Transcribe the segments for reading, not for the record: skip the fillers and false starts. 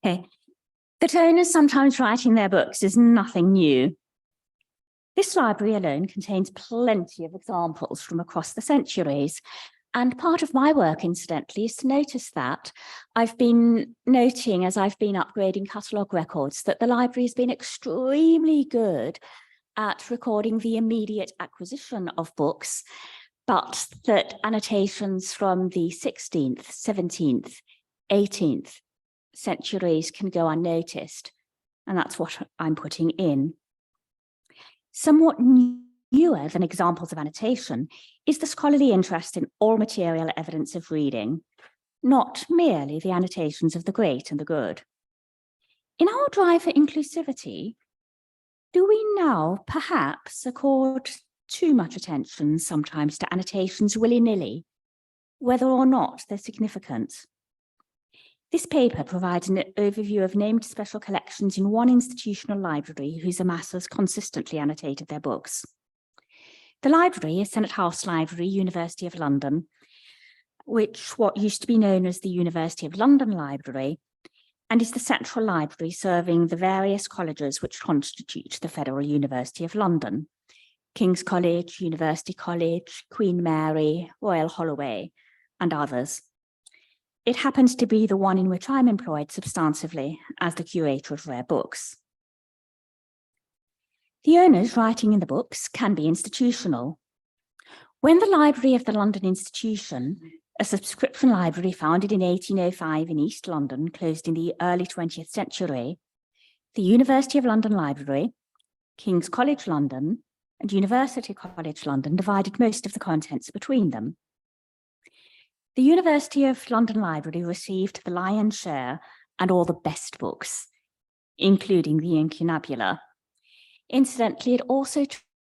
Okay. That owners sometimes write in their books is nothing new. This library alone contains plenty of examples from across the centuries. And part of my work, incidentally, is to notice that. I've been noting as I've been upgrading catalogue records that the library has been extremely good at recording the immediate acquisition of books, but that annotations from the 16th, 17th, 18th centuries can go unnoticed. And that's what I'm putting in. Somewhat newer than examples of annotation is the scholarly interest in all material evidence of reading, not merely the annotations of the great and the good. In our drive for inclusivity, do we now perhaps accord too much attention sometimes to annotations willy-nilly, whether or not they're significant? This paper provides an overview of named special collections in one institutional library whose amassers consistently annotated their books. The library is Senate House Library, University of London, what used to be known as the University of London Library, and is the central library serving the various colleges which constitute the Federal University of London: King's College, University College, Queen Mary, Royal Holloway, and others. It happens to be the one in which I'm employed substantively as the curator of rare books. The owners writing in the books can be institutional. When the Library of the London Institution, a subscription library founded in 1805 in East London, closed in the early 20th century, the University of London Library, King's College London, and University College London divided most of the contents between them. The University of London Library received the lion's share and all the best books, including the incunabula. Incidentally, it also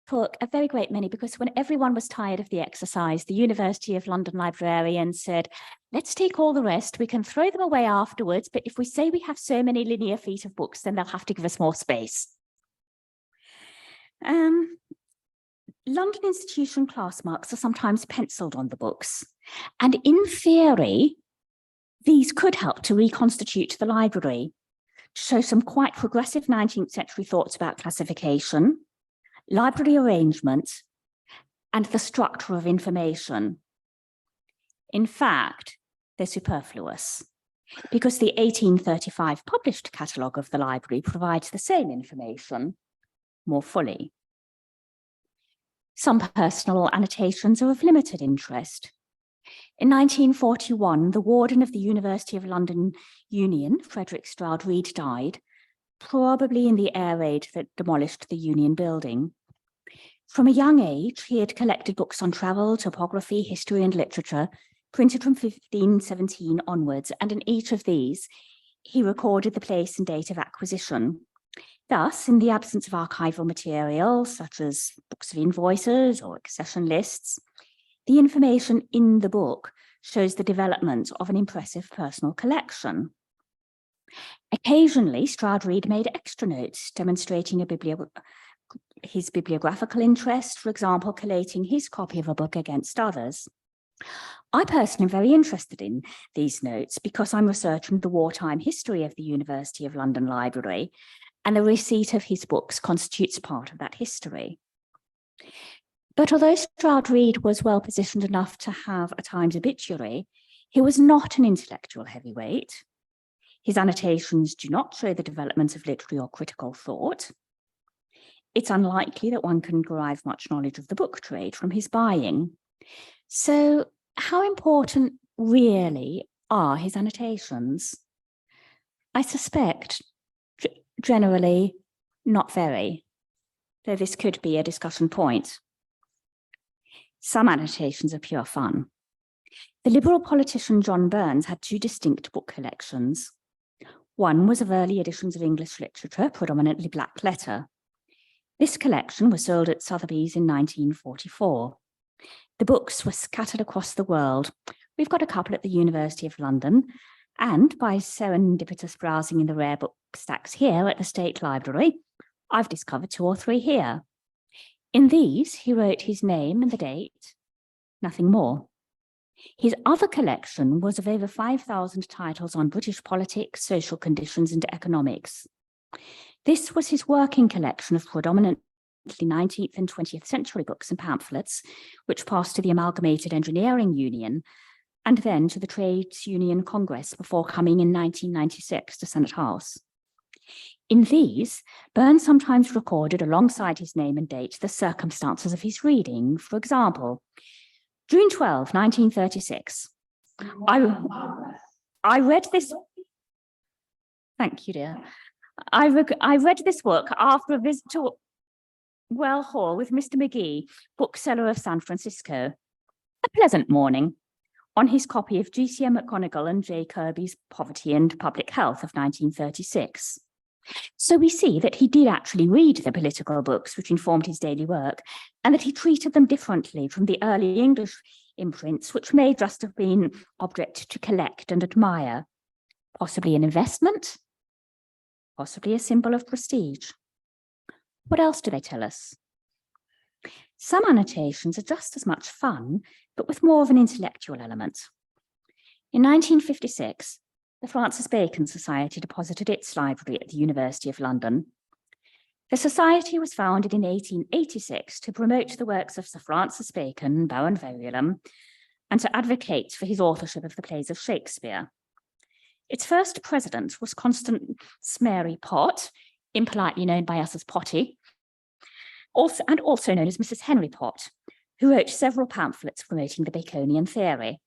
took a very great many, because when everyone was tired of the exercise, the University of London librarians said, let's take all the rest, we can throw them away afterwards, but if we say we have so many linear feet of books, then they'll have to give us more space. London institution class marks are sometimes penciled on the books, and in theory, these could help to reconstitute the library, to show some quite progressive 19th century thoughts about classification, library arrangement, and the structure of information. In fact, they're superfluous, because the 1835 published catalogue of the library provides the same information more fully. Some personal annotations are of limited interest. In 1941, the warden of the University of London Union, Frederick Stroud Reed, died, probably in the air raid that demolished the Union building. From a young age, he had collected books on travel, topography, history, and literature, printed from 1517 onwards, and in each of these, he recorded the place and date of acquisition. Thus, in the absence of archival material, such as books of invoices or accession lists, the information in the book shows the development of an impressive personal collection. Occasionally, Stroud Reed made extra notes demonstrating his bibliographical interest, for example, collating his copy of a book against others. I personally am very interested in these notes because I'm researching the wartime history of the University of London Library, and the receipt of his books constitutes part of that history. But although Stroud Reed was well positioned enough to have a Times obituary, he was not an intellectual heavyweight. His annotations do not show the development of literary or critical thought. It's unlikely that one can derive much knowledge of the book trade from his buying. So how important really are his annotations? I suspect generally not very, though this could be a discussion point. Some annotations are pure fun. The Liberal politician John Burns had two distinct book collections. One was of early editions of English literature, predominantly black letter. This collection was sold at Sotheby's in 1944. The books were scattered across the world. We've got a couple at the University of London, and by serendipitous browsing in the rare book stacks here at the State Library, I've discovered 2 or 3 here. In these, he wrote his name and the date, nothing more. His other collection was of over 5,000 titles on British politics, social conditions, and economics. This was his working collection of predominantly 19th and 20th century books and pamphlets, which passed to the Amalgamated Engineering Union and then to the Trades Union Congress before coming in 1996 to Senate House. In these, Burns sometimes recorded alongside his name and date the circumstances of his reading. For example, June 12, 1936. I read this. Thank you, dear. I read this book after a visit to Well Hall with Mr. McGee, bookseller of San Francisco. A pleasant morning. On his copy of G.C.M. McGonigal and J. Kirby's Poverty and Public Health of 1936. So we see that he did actually read the political books which informed his daily work, and that he treated them differently from the early English imprints, which may just have been object to collect and admire. Possibly an investment, possibly a symbol of prestige. What else do they tell us? Some annotations are just as much fun, but with more of an intellectual element. In 1956, the Francis Bacon Society deposited its library at the University of London. The society was founded in 1886 to promote the works of Sir Francis Bacon, Baron Verulam, and to advocate for his authorship of the plays of Shakespeare. Its first president was Constance Mary Pott, impolitely known by us as Potty, and also known as Mrs. Henry Pott, who wrote several pamphlets promoting the Baconian theory.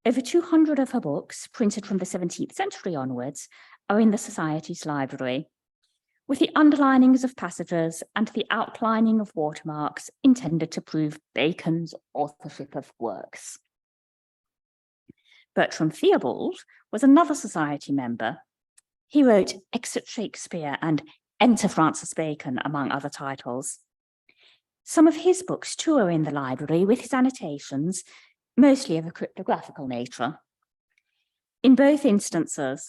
Over 200 of her books, printed from the 17th century onwards, are in the Society's library, with the underlinings of passages and the outlining of watermarks intended to prove Bacon's authorship of works. Bertram Theobald was another Society member. He wrote Exit Shakespeare and Enter Francis Bacon, among other titles. Some of his books too are in the library with his annotations, mostly of a cryptographical nature. In both instances,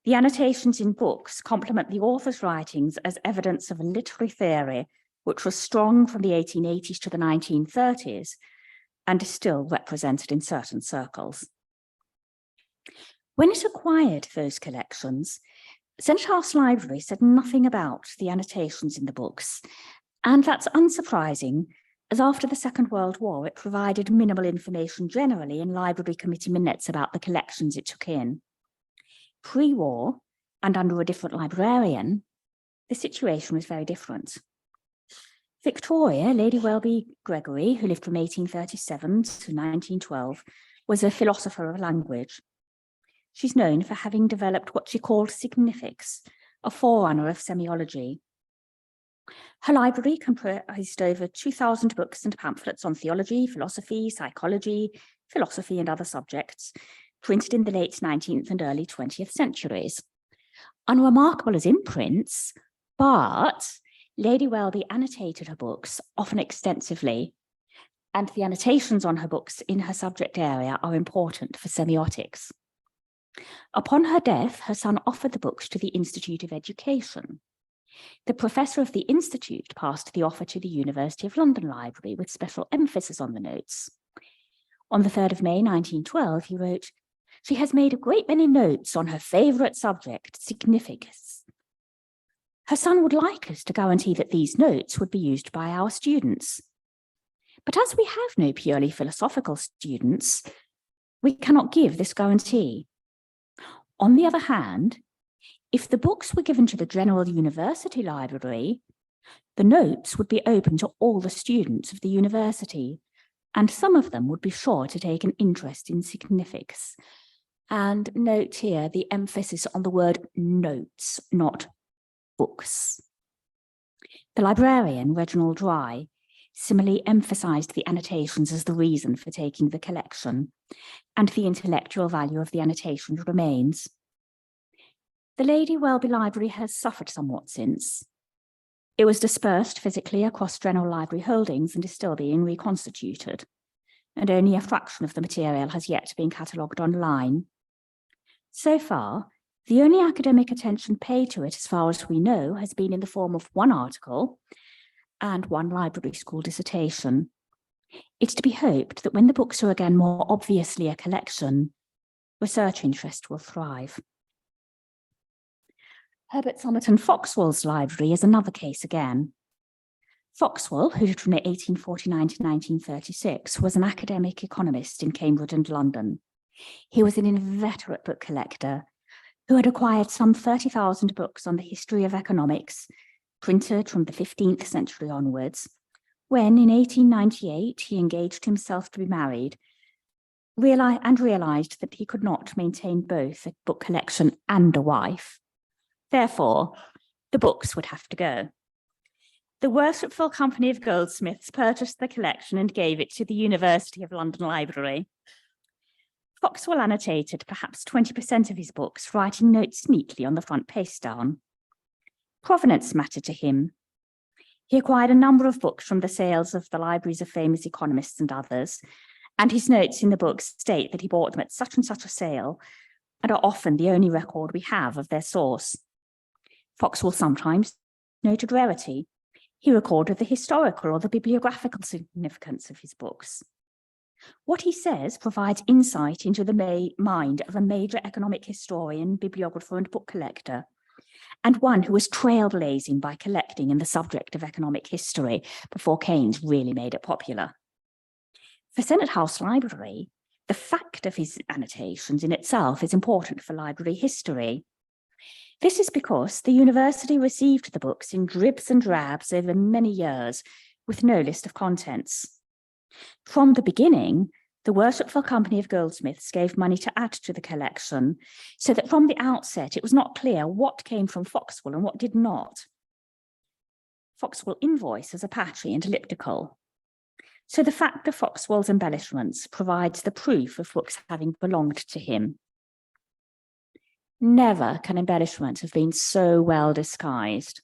the annotations in books complement the author's writings as evidence of a literary theory which was strong from the 1880s to the 1930s and is still represented in certain circles. When it acquired those collections, Senate House Library said nothing about the annotations in the books, and that's unsurprising, as after the Second World War, it provided minimal information generally in library committee minutes about the collections it took in. Pre-war, and under a different librarian, the situation was very different. Victoria, Lady Welby Gregory, who lived from 1837 to 1912, was a philosopher of language. She's known for having developed what she called significs, a forerunner of semiology. Her library comprised over 2,000 books and pamphlets on theology, philosophy, psychology, philosophy, and other subjects, printed in the late 19th and early 20th centuries. Unremarkable as imprints, but Lady Welby annotated her books, often extensively, and the annotations on her books in her subject area are important for semiotics. Upon her death, her son offered the books to the Institute of Education. The professor of the Institute passed the offer to the University of London Library with special emphasis on the notes. On the 3rd of May, 1912, he wrote, "She has made a great many notes on her favourite subject, significs. Her son would like us to guarantee that these notes would be used by our students. But as we have no purely philosophical students, we cannot give this guarantee. On the other hand, if the books were given to the General University Library, the notes would be open to all the students of the university, and some of them would be sure to take an interest in significs." And note here the emphasis on the word notes, not books. The librarian, Reginald Rye, similarly emphasised the annotations as the reason for taking the collection, and the intellectual value of the annotations remains. The Lady Welby Library has suffered somewhat since. It was dispersed physically across General Library holdings and is still being reconstituted, and only a fraction of the material has yet been catalogued online. So far, the only academic attention paid to it, as far as we know, has been in the form of one article and one library school dissertation. It's to be hoped that when the books are again more obviously a collection, research interest will thrive. Herbert Somerton Foxwell's library is another case again. Foxwell, who lived from 1849 to 1936, was an academic economist in Cambridge and London. He was an inveterate book collector who had acquired some 30,000 books on the history of economics, printed from the 15th century onwards, when in 1898 he engaged himself to be married, and realised that he could not maintain both a book collection and a wife. Therefore, the books would have to go. The Worshipful Company of Goldsmiths purchased the collection and gave it to the University of London Library. Foxwell annotated perhaps 20% of his books, writing notes neatly on the front paste down. Provenance mattered to him. He acquired a number of books from the sales of the libraries of famous economists and others, and his notes in the books state that he bought them at such and such a sale, and are often the only record we have of their source. Foxwell sometimes noted rarity. He recorded the historical or the bibliographical significance of his books. What he says provides insight into the mind of a major economic historian, bibliographer, and book collector, and one who was trailblazing by collecting in the subject of economic history before Keynes really made it popular. For Senate House Library, the fact of his annotations in itself is important for library history. This is because the university received the books in dribs and drabs over many years, with no list of contents. From the beginning, the Worshipful Company of Goldsmiths gave money to add to the collection, so that from the outset it was not clear what came from Foxwell and what did not. Foxwell invoices are patchy and elliptical. So the fact of Foxwell's embellishments provides the proof of books having belonged to him. Never can embellishment have been so well disguised.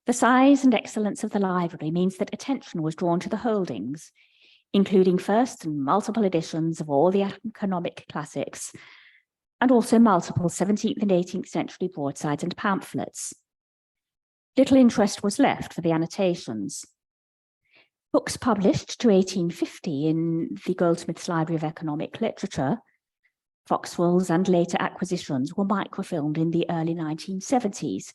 The size and excellence of the library means that attention was drawn to the holdings, including first and multiple editions of all the economic classics, and also multiple 17th and 18th century broadsides and pamphlets. Little interest was left for the annotations. Books published to 1850 in the Goldsmiths Library of Economic Literature, Foxwell's and later acquisitions, were microfilmed in the early 1970s,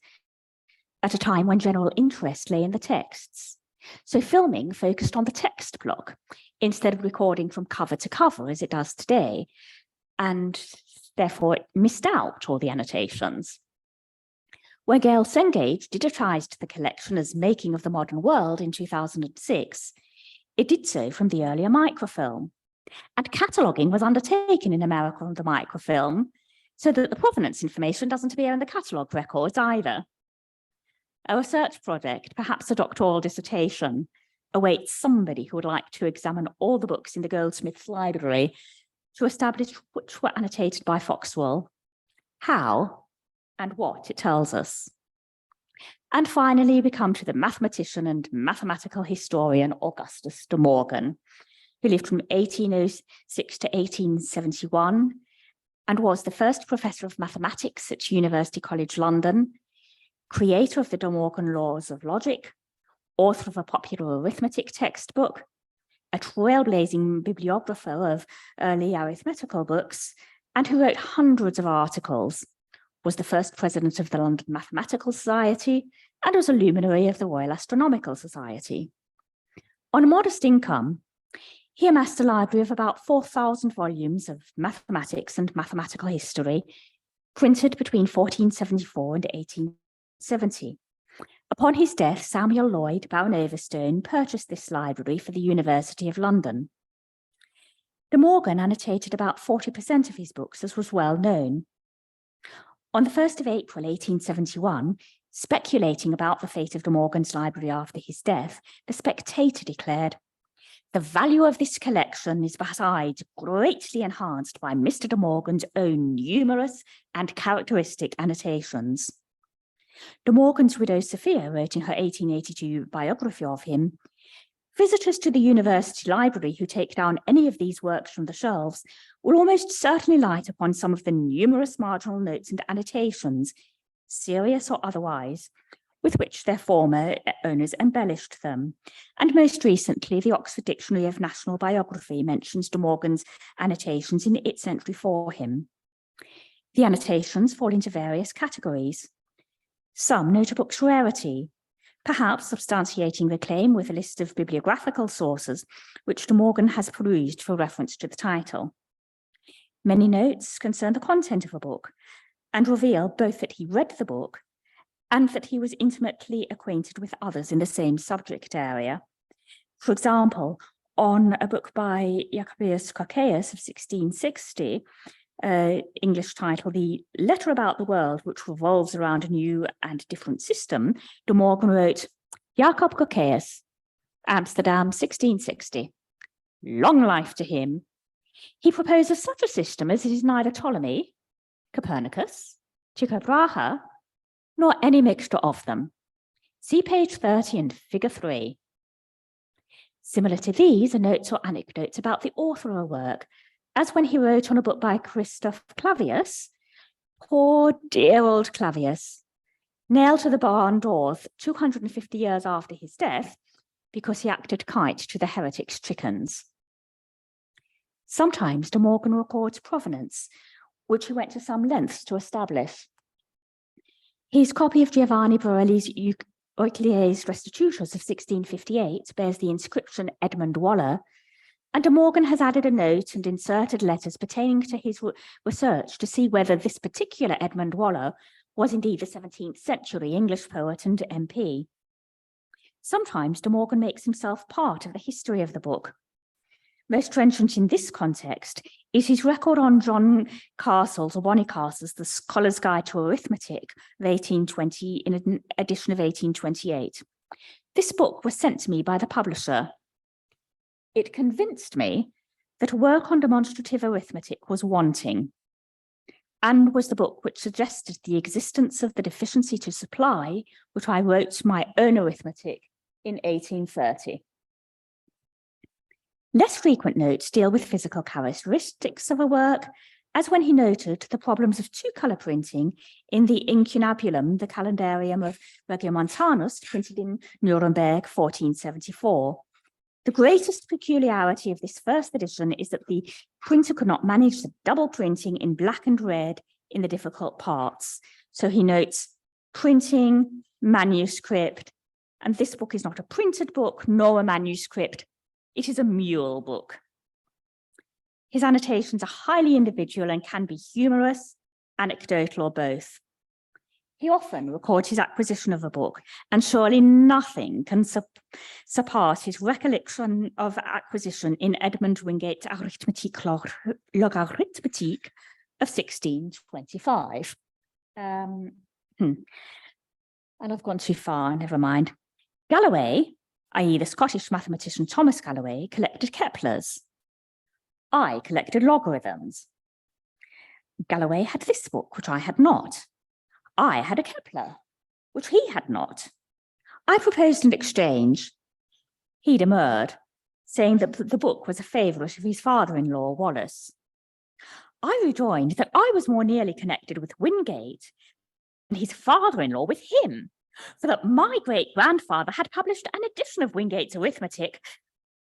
at a time when general interest lay in the texts. So filming focused on the text block instead of recording from cover to cover as it does today, and therefore it missed out all the annotations. When Gail Sengage digitized the collection as Making of the Modern World in 2006, it did so from the earlier microfilm. And cataloguing was undertaken in America on the microfilm, so that the provenance information doesn't appear in the catalogue records either. A research project, perhaps a doctoral dissertation, awaits somebody who would like to examine all the books in the Goldsmiths Library to establish which were annotated by Foxwell, how, and what it tells us. And finally, we come to the mathematician and mathematical historian Augustus De Morgan, who lived from 1806 to 1871 and was the first professor of mathematics at University College London, creator of the De Morgan Laws of Logic, author of a popular arithmetic textbook, a trailblazing bibliographer of early arithmetical books, and who wrote hundreds of articles, was the first president of the London Mathematical Society, and was a luminary of the Royal Astronomical Society. On a modest income, he amassed a library of about 4,000 volumes of mathematics and mathematical history, printed between 1474 and 1870. Upon his death, Samuel Lloyd, Baron Overstone, purchased this library for the University of London. De Morgan annotated about 40% of his books, as was well known. On the 1st of April, 1871, speculating about the fate of De Morgan's library after his death, the Spectator declared, "The value of this collection is besides greatly enhanced by Mr. De Morgan's own numerous and characteristic annotations." De Morgan's widow Sophia wrote in her 1882 biography of him, "Visitors to the university library who take down any of these works from the shelves will almost certainly light upon some of the numerous marginal notes and annotations, serious or otherwise, with which their former owners embellished them. And most recently, the Oxford Dictionary of National Biography mentions De Morgan's annotations in its entry for him. The annotations fall into various categories. Some note a book's rarity, perhaps substantiating the claim with a list of bibliographical sources which De Morgan has perused for reference to the title. Many notes concern the content of a book and reveal both that he read the book and that he was intimately acquainted with others in the same subject area. For example, on a book by Augustus De Morgan of 1660, English title, The Letter About the World, which revolves around a new and different system, De Morgan wrote, Jacob Cocceius, Amsterdam, 1660. Long life to him. He proposes such a system as is neither Ptolemy, Copernicus, Tycho Brahe, nor any mixture of them. See page 30 and figure 3. Similar to these are notes or anecdotes about the author of a work, as when he wrote on a book by Christoph Clavius, poor dear old Clavius, nailed to the barn doors 250 years after his death because he acted kite to the heretics' chickens. Sometimes De Morgan records provenance, which he went to some lengths to establish. His copy of Giovanni Borelli's Euclid's Restitutus of 1658 bears the inscription Edmund Waller, and De Morgan has added a note and inserted letters pertaining to his research to see whether this particular Edmund Waller was indeed the 17th century English poet and MP. Sometimes De Morgan makes himself part of the history of the book. Most trenchant in this context is his record on John Castle's, or Bonnycastle's, The Scholar's Guide to Arithmetic of 1820 in an edition of 1828. This book was sent to me by the publisher. It convinced me that work on demonstrative arithmetic was wanting, and was the book which suggested the existence of the deficiency to supply, which I wrote my own arithmetic in 1830. Less frequent notes deal with physical characteristics of a work, as when he noted the problems of two-colour printing in the Incunabulum, the calendarium of Regiomontanus, printed in Nuremberg, 1474. The greatest peculiarity of this first edition is that the printer could not manage the double printing in black and red in the difficult parts. So he notes printing, manuscript, and this book is not a printed book nor a manuscript. It is a mule book. His annotations are highly individual and can be humorous, anecdotal, or both. He often records his acquisition of a book, and surely nothing can surpass his recollection of acquisition in Edmund Wingate's Arithmetique Logarithmetique of 1625. And I've gone too far, never mind. Galloway, i.e. the Scottish mathematician Thomas Galloway, collected Keplers. I collected logarithms. Galloway had this book, which I had not. I had a Kepler, which he had not. I proposed an exchange. He demurred, saying that the book was a favourite of his father-in-law, Wallace. I rejoined that I was more nearly connected with Wingate and his father-in-law with him, for that my great-grandfather had published an edition of Wingate's Arithmetic,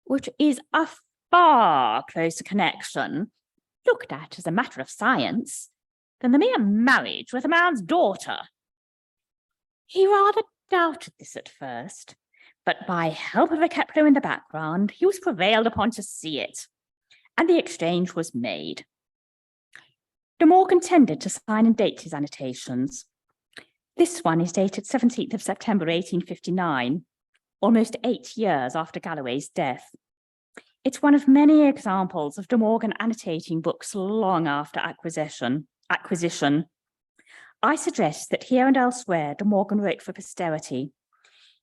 which is a far closer connection, looked at as a matter of science, than the mere marriage with a man's daughter. He rather doubted this at first, but by help of a Kepler in the background, he was prevailed upon to see it, and the exchange was made. De Morgan tended to sign and date his annotations. This one is dated 17th of September 1859, almost 8 years after Galloway's death. It's one of many examples of De Morgan annotating books long after acquisition. I suggest that here and elsewhere De Morgan wrote for posterity.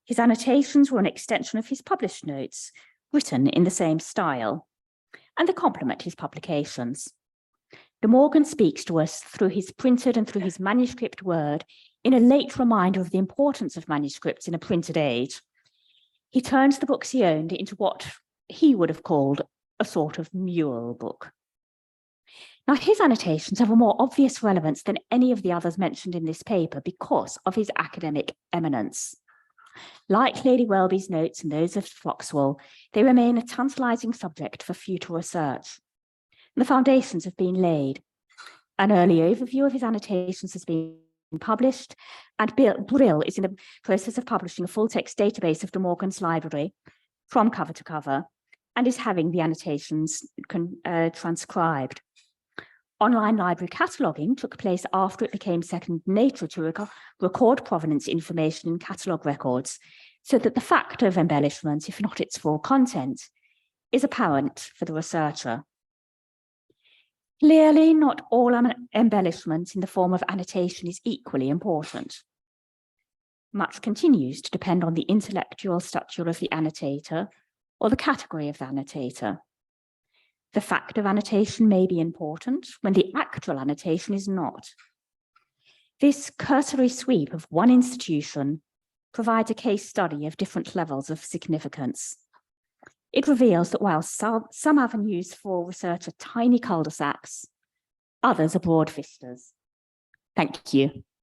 His annotations were an extension of his published notes, written in the same style, and they complement his publications. De Morgan speaks to us through his printed and through his manuscript word in a late reminder of the importance of manuscripts in a printed age. He turns the books he owned into what he would have called a sort of mule book. Now, his annotations have a more obvious relevance than any of the others mentioned in this paper because of his academic eminence. Like Lady Welby's notes and those of Foxwell, they remain a tantalizing subject for future research. And the foundations have been laid. An early overview of his annotations has been published, and Brill is in the process of publishing a full-text database of De Morgan's library from cover to cover, and is having the annotations transcribed. Online library cataloguing took place after it became second nature to record provenance information in catalogue records, so that the fact of embellishment, if not its full content, is apparent for the researcher. Clearly, not all embellishment in the form of annotation is equally important. Much continues to depend on the intellectual stature of the annotator or the category of the annotator. The fact of annotation may be important when the actual annotation is not. This cursory sweep of one institution provides a case study of different levels of significance. It reveals that while some avenues for research are tiny cul-de-sacs, others are broad vistas. Thank you.